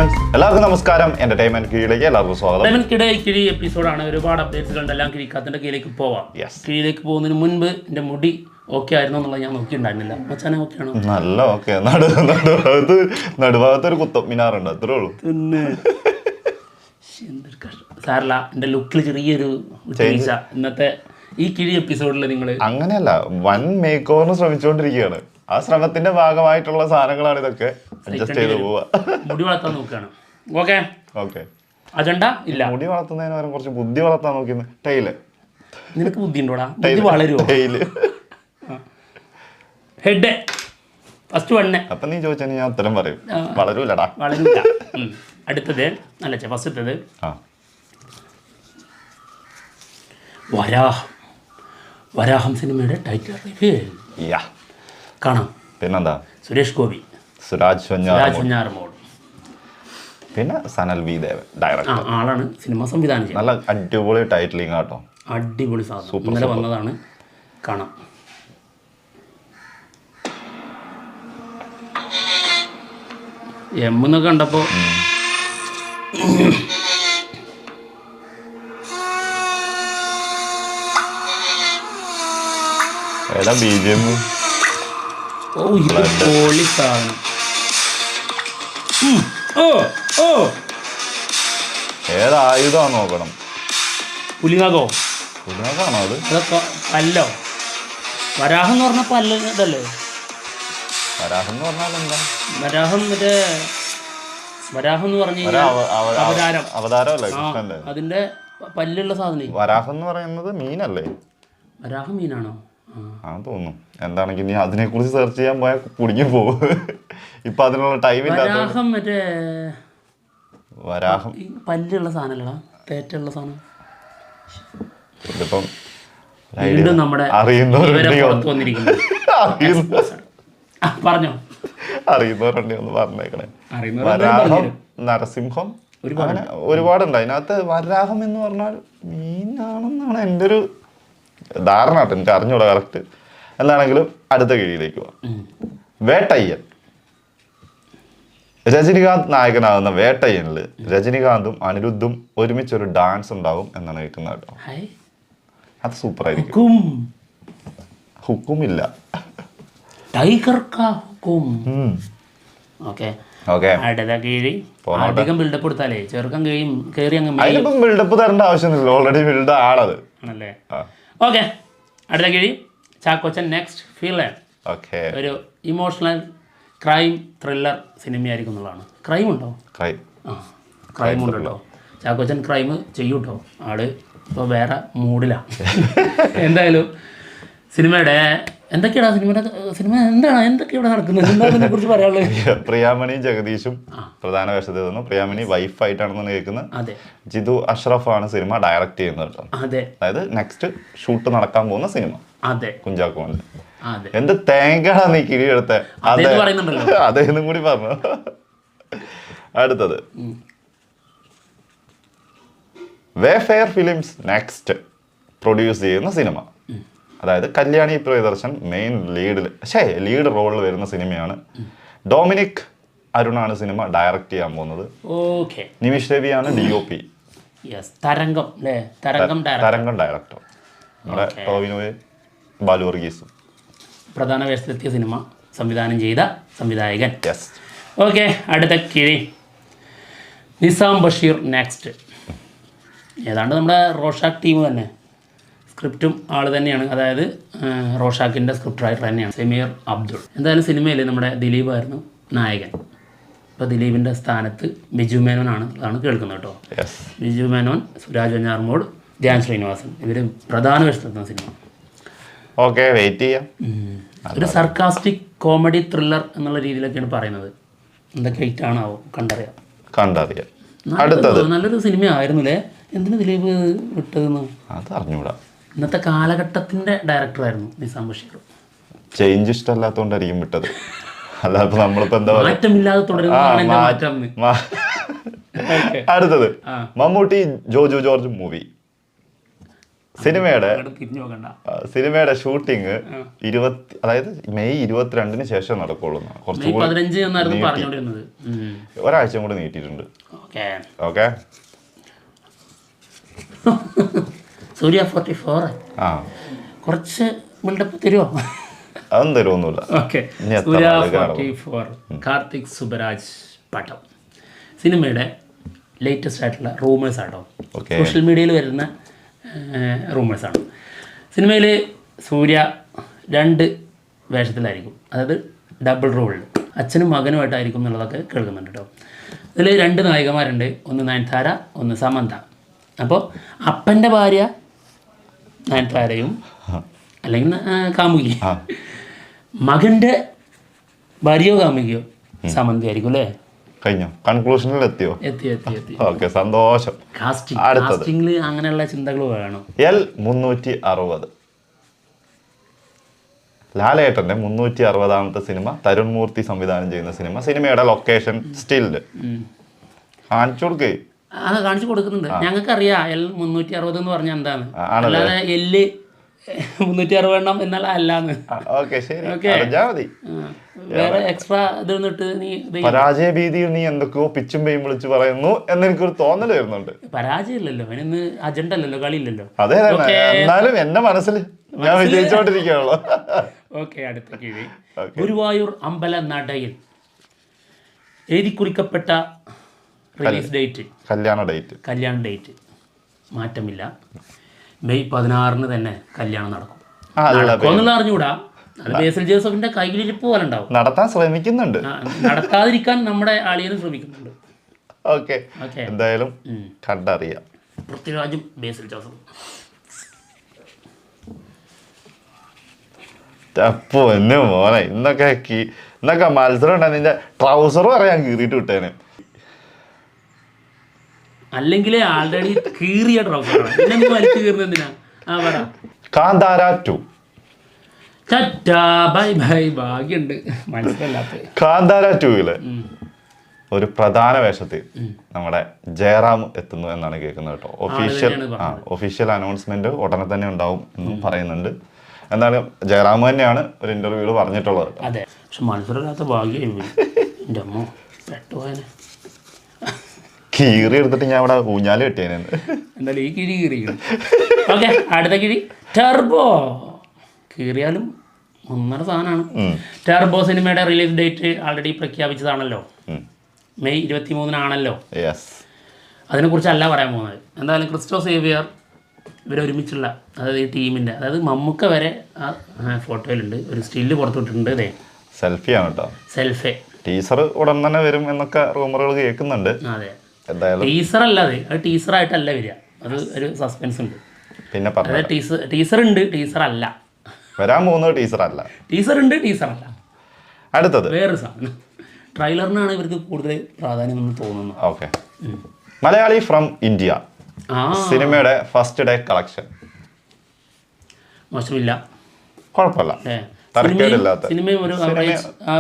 Friends, എല്ലാവർക്കും നമസ്കാരം. Entertainment കീഴിലേക്ക് എല്ലാവർക്കും സ്വാഗതം. കിഴി എപ്പിസോഡാണ്. ഒരുപാട് അപ്ഡേറ്റ്സുകളുണ്ട്. എല്ലാം കിഴിക്കാത്തിന്റെ കീഴിലേക്ക് പോവാം. Yes. കീഴിലേക്ക് പോകുന്നതിന് മുൻപ് എൻ്റെ മുടി ഓക്കെ ആയിരുന്നു എന്നുള്ളത് ഞാൻ നോക്കിയിട്ടുണ്ടായിരുന്നില്ല. മച്ചാനെ ഓക്കെ ആണോ? നല്ല ഓക്കെ. നടുഭാഗത്ത് ഒരു കുത്തം മിനാറുണ്ട്, അത്രേ ഉള്ളൂ. പിന്നെ എന്തൊരു കഷ്ടം. സാരല്ല, എൻ്റെ ലുക്കിൽ ചെറിയൊരു വീഴ്ച. ഇന്നത്തെ ഈ കിഴി എപ്പിസോഡിൽ നിങ്ങൾ അങ്ങനെയല്ല, വൻ മേക്ക് ഓവറിന് ശ്രമിച്ചുകൊണ്ടിരിക്കുകയാണ്. ആ ശ്രമത്തിന്റെ ഭാഗമായിട്ടുള്ള സാധനങ്ങളാണ് ഇതൊക്കെ. അഡ്ജസ്റ്റ് ചെയ്ത് പോവാ. മുടി വളർത്താൻ നോക്കുകയാണ്. Okay okay. അജണ്ട ഇല്ല. മുടി വളർത്തുന്നതിന് പകരം കുറച്ച് ബുദ്ധി വളർത്താൻ നോക്കിയത്. ടൈല്. നിനക്ക് ബുദ്ധി ഉണ്ടോടാ? ബുദ്ധി വളരുമോ? ടൈല്. ഹെഡ് ഫസ്റ്റ് വണ്ണേ. അപ്പൊ നീ ചോദിച്ചാൽ ഞാൻ ഉത്തരം പറയും. വളരൂലടാ. വളരില്ല. അടുത്തത് അല്ല, ഫസ്റ്റത്തത് വരാഹം സിനിമയുടെ ടൈറ്റിൽ റിവീൽ കാണാം. പിന്നെന്താ? സുരേഷ് ഗോപി, സുരാജ് വെഞ്ഞാറമൂട്, പിന്നെ സനൽ വി ദേവൻ ഡയറക്ടർ. ആളാണ് സിനിമ സംവിധാനം ചെയ്യുന്നത്. നല്ല അടിപൊളി ടൈറ്റിലിംഗ് ആട്ടോ. അടിപൊളി സാധനം. ഇന്നലെ വന്നതാണ്. കാണാം. എന്നൊക്കെ കണ്ടപ്പോ ഏതാ BGM? ഓ, ഇത് പൊളി സാധനം. ഏത് ആയുധമാണെന്ന് നോക്കണം. പുലിനാഗോ? പുലിനാഗാണോ അത്? അതൊക്കെ പല്ലോ. വരാഹം എന്ന് പറഞ്ഞ പല്ല് ഇതല്ലേ? വരാഹം എന്ന് പറഞ്ഞാൽ എന്താ? വരാഹം എന്ന് പറഞ്ഞു അവതാരമല്ലേ കൃഷ്ണന്റെ? അതിന്റെ പല്ലുള്ള സാധനം. വരാഹം എന്ന് പറയുന്നത് മീനല്ലേ? വരാഹം മീനാണോ? ആ തോന്നുന്നു. എന്താണെങ്കിൽ നീ അതിനെ കുറിച്ച് സെർച്ച് ചെയ്യാൻ പോയാൽ കുടുങ്ങി പോകും. ഇപ്പൊ അതിനുള്ള ടൈമില്ല. വരാഹം മറ്റേ വരാഹം പല്ലുള്ള സാധനമല്ലടാ, തേറ്റുള്ള സാധനം. ഇതിപ്പം വീണ്ടും നമ്മുടെ പറഞ്ഞോ, അറിയുന്നവരുണ്ടെ ഒന്ന് പറഞ്ഞേക്കണേ. വരാഹം, നരസിംഹം, അങ്ങനെ ഒരുപാടുണ്ട്. അതിനകത്ത് വരാഹം എന്ന് പറഞ്ഞാൽ മീനാണെന്നാണ് എൻ്റെ ഒരു ധാരണ കേട്ടോ. എനിക്ക് അറിഞ്ഞൂടാ കറക്റ്റ്. എന്താണെങ്കിലും അടുത്ത കീഴിലേക്ക് പോവാം. വേട്ടയ്യൻ. രജനികാന്ത് നായകനാകുന്ന വേട്ടയ്യനിൽ രജനികാന്തും അനിരുദ്ധും ഒരുമിച്ചൊരു ഡാൻസ് ഉണ്ടാവും എന്നാണ് കേൾക്കുന്നത് കേട്ടോ. അത് സൂപ്പർ ആയിരിക്കും. ഹുക്കുമില്ല. അധികം ബിൽഡപ്പ് കൊടുത്താലേ ചെറുക്കം കയറി അതിലിപ്പം ബിൽഡപ്പ് തരേണ്ട ആവശ്യമൊന്നുമില്ല. ഓൾറെഡി ബിൽഡ് ആണത് ആണല്ലേ. ഓക്കെ, അടുത്ത കിഴി ചാക്കോച്ചൻ നെക്സ്റ്റ് ഫീലർ. ഒരു ഇമോഷണൽ ക്രൈം ത്രില്ലർ സിനിമയായിരിക്കും എന്നുള്ളതാണ്. ക്രൈം ഉണ്ടോ? ക്രൈം ഉണ്ട് കേട്ടോ. ചാക്കോച്ചൻ ക്രൈം ചെയ്യും കേട്ടോ. ആള് ഇപ്പോൾ വേറെ മൂഡിലാണ്. എന്തായാലും സിനിമയുടെ എന്തൊക്കെയാണ് എന്തൊക്കെയാണ് നടക്കുന്നത്, എന്താ കുറിച്ച് പറയാനുള്ളത്? പ്രിയാമണി ജഗദീഷും പ്രധാന വേഷത്തിൽ നിന്നു. പ്രിയാമണി വൈഫായിട്ടാണെന്നാണ് കേൾക്കുന്നത്. അതെ. ജിതു അഷ്റഫാണ് സിനിമ ഡയറക്ട് ചെയ്യുന്നത് കേട്ടോ. അതെ. അതായത് നെക്സ്റ്റ് ഷൂട്ട് നടക്കാൻ പോകുന്ന സിനിമ. അതെ. കുഞ്ചാക്കോന്റെ എന്ത് തേങ്ങാണ് നീ കിഴിയെടുത്തെ? അദ്ദേഹം കൂടി പറഞ്ഞു. അടുത്തത് വേഫെയർ ഫിലിംസ് നെക്സ്റ്റ് പ്രൊഡ്യൂസ് ചെയ്യുന്ന സിനിമ. അതായത് കല്യാണി പ്രിയദർശൻ മെയിൻ ലീഡ് റോളിൽ വരുന്ന സിനിമയാണ്. ഡൊമിനിക് അരുണാണ് സിനിമ ഡയറക്റ്റ് ചെയ്യാൻ പോകുന്നത്. നിമിഷ് രവിയാണ് DOP. തരംഗം ഡയറക്ടർ. നമ്മുടെ ടോവിനോയെ ബാലു വർഗീസും പ്രധാന വേഷത്തിലെത്തിയ സിനിമ സംവിധാനം ചെയ്ത സംവിധായകൻ. ഓക്കെ, അടുത്ത കിഴി നിസാം ബഷീർ നെക്സ്റ്റ്. ഏതാണ്ട് നമ്മുടെ റോഷാക്ക് ടീം തന്നെ. സ്ക്രിപ്റ്റും ആൾ തന്നെയാണ്. അതായത് റോഷാക്കിൻ്റെ സ്ക്രിപ്റ്റ് റൈറ്റർ തന്നെയാണ് സമീർ അബ്ദുൾ. എന്തായാലും സിനിമയിൽ നമ്മുടെ ദിലീപായിരുന്നു നായകൻ. ഇപ്പോൾ ദിലീപിൻ്റെ സ്ഥാനത്ത് ബിജു മേനോനാണ് അതാണ് കേൾക്കുന്നത് കേട്ടോ. ബിജു മേനോൻ, സുരാജ് വെഞ്ഞാറമൂട്, ധ്യാൻ ശ്രീനിവാസൻ ഇവർ പ്രധാന വേഷത്തിലെത്തുന്ന സിനിമ. ഓക്കെ, വെയിറ്റ് ചെയ്യാം. ഒരു സർക്കാസ്റ്റിക് കോമഡി ത്രില്ലർ എന്നുള്ള രീതിയിലൊക്കെയാണ് പറയുന്നത്. എന്തൊക്കെ ഐറ്റാണാവോ കണ്ടറിയാം. നല്ലൊരു സിനിമയായിരുന്നു അല്ലേ? എന്തിനു ദിലീപ് വിട്ടതെന്ന് അത് അറിഞ്ഞൂടാ. ഇന്നത്തെ കാലഘട്ടത്തിന്റെ ഡയറക്ടറായിരുന്നു നിസാം ബഷീർ. ചേഞ്ച് ഇഷ്ടമല്ലാത്തോണ്ടായിരിക്കും വിട്ടത്. അല്ലാതെ നമ്മളിപ്പോ എന്താ മാറ്റമില്ലാതെ തുടരുന്ന. അടുത്തത് മമ്മൂട്ടി ജോജു ജോർജ് മൂവി. സിനിമയുടെ തിരിഞ്ഞു നോക്കണ്ട. സിനിമയുടെ ഷൂട്ടിങ് അതായത് മെയ് 22 ശേഷം നടക്കുള്ളൂ. മെയ് 15 എന്നായിരുന്നു പറഞ്ഞുകൊണ്ടിരുന്നത്. ഒരാഴ്ച കൂടെ നീട്ടിയിട്ടുണ്ട്. ഓക്കെ സൂര്യ 44 കുറച്ച് ബിൽഡപ്പ് തരുമോ? അതൊന്നും തരുമൊന്നുമില്ല. ഓക്കെ, സൂര്യ 44 കാർത്തിക് സുബരാജ് പടം സിനിമയുടെ ലേറ്റസ്റ്റ് ആയിട്ടുള്ള റൂമേഴ്സ് ആട്ടോ. സോഷ്യൽ മീഡിയയിൽ വരുന്ന റൂമേഴ്സാണ്. സിനിമയിൽ സൂര്യ 2 വേഷത്തിലായിരിക്കും, അതായത് ഡബിൾ റോളിൽ അച്ഛനും മകനുമായിട്ടായിരിക്കും എന്നുള്ളതൊക്കെ കേൾക്കുന്നുണ്ട് കേട്ടോ. ഇതിൽ 2 നായികമാരുണ്ട്, ഒന്ന് നയൻതാര, ഒന്ന് സമന്ത. അപ്പോൾ അപ്പൻ്റെ ഭാര്യ നയൻതാരയും അല്ലെങ്കിൽ കാമുകി, മകൻ്റെ ഭാര്യയോ കാമുകിയോ സമന്തയായിരിക്കും അല്ലേ? കഴിഞ്ഞോ? കൺക്ലൂഷനിൽ എത്തിയോ? എത്തി. ഓക്കെ, സന്തോഷം. കാസ്റ്റിംഗിൽ അങ്ങനെയുള്ള ചിന്തകൾ വേണം. L360 ലാലേട്ടൻ്റെ 360ാമത്തെ സിനിമ, തരുൺ മൂർത്തി സംവിധാനം ചെയ്യുന്ന സിനിമ. സിനിമയുടെ ലൊക്കേഷൻ സ്റ്റിൽഡ് കാണിച്ചു കൊടുക്കേ. കാണിച്ചു കൊടുക്കുന്നുണ്ട്. ഞങ്ങൾക്കറിയാം L360 എന്ന് പറഞ്ഞാൽ എന്താണ്, അല്ലാതെ L 360 എന്നാൽ അല്ലാന്ന്. വേറെ എക്സ്ട്രാ ഇതിട്ട് നീ പരാജയ ഭീതിയിൽ നീ എന്തൊക്കെയോ പിച്ചും പെയും വിളിച്ച് പറയുന്നു എന്ന് എനിക്കൊരു തോന്നൽ വരുന്നുണ്ട്. പരാജയമില്ലല്ലോ, അതിനൊന്ന് അജണ്ട അല്ലല്ലോ, കളിയില്ലല്ലോ. അതെ, എന്നാലും എന്റെ മനസ്സിൽ ഞാൻ വിജയിച്ചോണ്ടിരിക്കുകയുള്ളൂ. ഓക്കെ, അടുത്ത കിഴി. ഗുരുവായൂർ അമ്പല നടയിൽ എഴുതി കുറിക്കപ്പെട്ട റിലീസ് ഡേറ്റ്, കല്യാണ ഡേറ്റ് മാറ്റമില്ല. മെയ് 16 തന്നെ കല്യാണം നടക്കും. നടക്കുമെന്നുള്ള അറിഞ്ഞുകൂടാ, അത് ബേസിൽ ജോസഫിന്റെ കയ്യിലിരിപ്പ് പോലെ ഉണ്ടാവും. നടത്താൻ ശ്രമിക്കുന്നുണ്ട്, നടത്താതിരിക്കാൻ നമ്മുടെ ആളിയനും ശ്രമിക്കുന്നുണ്ട്. ഓക്കെ, എന്തായാലും കണ്ടറിയാം. പൃഥ്വിരാജും ബേസിൽ ജോസഫും. അപ്പോ എന്നെ മോനെ, ഇന്നൊക്കെ മത്സരം ഉണ്ടായി. നിന്റെ ട്രൗസറും അറിയാൻ കീറിയിട്ട് വിട്ടേനെ. അല്ലെങ്കിൽ ആൾറെഡി കീറിയ ട്രൗസറാണ്, വലിച്ചു കീറുന്നത് എന്തിനാ? Kantara 2 bye bye. ഭാഗ്യമുണ്ട് മനസ്സിലാത്ത. കാന്താര 2 ഒരു പ്രധാന വേഷത്തിൽ നമ്മുടെ ജയറാം എത്തുന്നു എന്നാണ് കേൾക്കുന്നത് കേട്ടോ. ഒഫീഷ്യൽ അനൗൺസ്മെന്റ് ഉടനെ തന്നെ ഉണ്ടാവും എന്നും പറയുന്നുണ്ട്. എന്നാലും ജയറാം തന്നെയാണ് ഒരു ഇന്റർവ്യൂവിൽ പറഞ്ഞിട്ടുള്ളത്. അതെ, പക്ഷെ മത്സരമില്ലാത്ത ഭാഗ്യം പെട്ടുപോയനെ. കീറി എടുത്തിട്ട് ഞാൻ ഇവിടെ ഊഞ്ഞാല് കെട്ടിയേനെ. എന്തായാലും ഈ കിഴി കീറി. ഓക്കെ, അടുത്ത കിഴി ടർബോ. കീറിയാലും ഒന്നര സാധനമാണ്. ടർബോ സിനിമയുടെ റിലീസ് ഡേറ്റ് ആൾറെഡി പ്രഖ്യാപിച്ചതാണല്ലോ, മെയ് 23 അതിനെക്കുറിച്ചല്ല പറയാൻ പോകുന്നത്. എന്തായാലും ക്രിസ്റ്റോ സേവിയർ ഇവരൊരുമിച്ചുള്ള, അതായത് ഈ ടീമിൻ്റെ, അതായത് മമ്മൂക്ക വരെ ആ ഫോട്ടോയിലുണ്ട്. ഒരു സ്റ്റില്ല് പുറത്തുവിട്ടിട്ടുണ്ട്. അതെ, സെൽഫിയാണ് കേട്ടോ. സെൽഫി ടീസർ ഉടൻ തന്നെ വരും എന്നൊക്കെ റൂമറുകൾ കേൾക്കുന്നുണ്ട്. അതെ, ടീസർ അല്ല, അത് ടീസറായിട്ടല്ല വരിക, അത് ഒരു സസ്പെൻസ് ഉണ്ട്. പിന്നെ ടീസർ ഉണ്ട്, ടീസർ അല്ല വരാൻ പോകുന്നത്. ടീസർ ഉണ്ട്, ടീസർ അല്ല. അടുത്തത് വേറൊരു സാധനം, ട്രെയിലറിനാണ് ഇവർക്ക് കൂടുതൽ പ്രാധാന്യം എന്ന് തോന്നുന്നു. ഓക്കെ, മലയാളി ഫ്രം ഇന്ത്യ സിനിമയുടെ ഫസ്റ്റ് ഡേ കളക്ഷൻ മോശമില്ല, കുഴപ്പമില്ല, തരക്കേടില്ലാത്ത സിനിമയും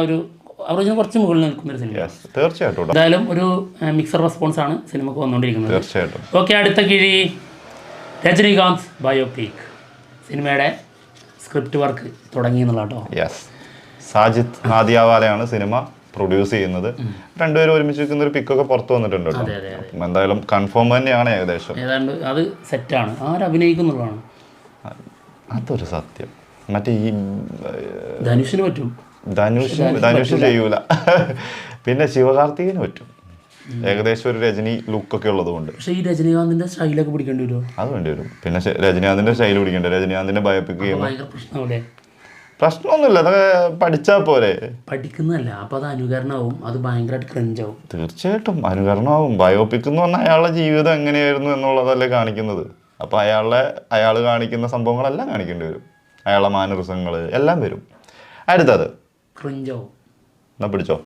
ഒരു അവറേജിന് കുറച്ച് മുകളിൽ നിൽക്കുന്ന ഒരു സിനിമ. തീർച്ചയായിട്ടും എന്തായാലും ഒരു മിക്സർ റെസ്പോൺസ് ആണ് സിനിമക്ക് വന്നുകൊണ്ടിരിക്കുന്നത്. തീർച്ചയായിട്ടും. ഓക്കെ, അടുത്ത കിഴി രജനീകാന്ത് ബയോപിക് സിനിമയുടെ സ്ക്രിപ്റ്റ് വർക്ക് തുടങ്ങി എന്നുള്ള കേട്ടോ. സാജിദ് നാദിയാവാലയാണ് സിനിമ പ്രൊഡ്യൂസ് ചെയ്യുന്നത്. രണ്ടുപേരും ഒരുമിച്ച് നിൽക്കുന്ന ഒരു പിക്കൊക്കെ പുറത്ത് വന്നിട്ടുണ്ട്. എന്തായാലും കൺഫേം തന്നെയാണ് ഏകദേശം. ഏതാണ്ട് അത് സെറ്റാണ്. ആരഭിനയിക്കുന്നുള്ളതാണ് അതൊരു സത്യം. മറ്റേ ഈ ധനുഷിന് പറ്റും, ധനുഷ് ചെയ്യൂല. പിന്നെ ശിവകാർത്തികന് പറ്റും, ഏകദേശം ഒരു രജനി ലുക്കൊക്കെ ഉള്ളതുകൊണ്ട്. പക്ഷേ ഈ രജനീകാന്തിന്റെ സ്റ്റൈലൊക്കെ പിടിക്കേണ്ടി വരുമോ? അത് വേണ്ടി വരും. പിന്നെ രജനീകാന്തിന്റെ സ്റ്റൈൽ പിടിക്കണ്ടേ? രജനീകാന്തിന്റെ ബയോപിക് പ്രശ്നമല്ലേ? പ്രശ്നമൊന്നുമില്ല, അതൊക്കെ പഠിച്ചാൽ പോരെ. പഠിക്കുന്നതല്ല, അപ്പൊ അത് അനുകരണമാവും, അത് ഭയങ്കരമായിട്ട് ക്രഞ്ചാവും. തീർച്ചയായിട്ടും അനുകരണമാവും. ബയോപിക് എന്ന് പറഞ്ഞാൽ അയാളുടെ ജീവിതം എങ്ങനെയായിരുന്നു എന്നുള്ളതല്ലേ കാണിക്കുന്നത്. അപ്പോൾ അയാൾ കാണിക്കുന്ന സംഭവങ്ങളെല്ലാം കാണിക്കേണ്ടി വരും. അയാളുടെ മാനറിസങ്ങൾ എല്ലാം വരും. അടുത്തത് ക്രഞ്ചാവും. എന്നാ പിടിച്ചോ.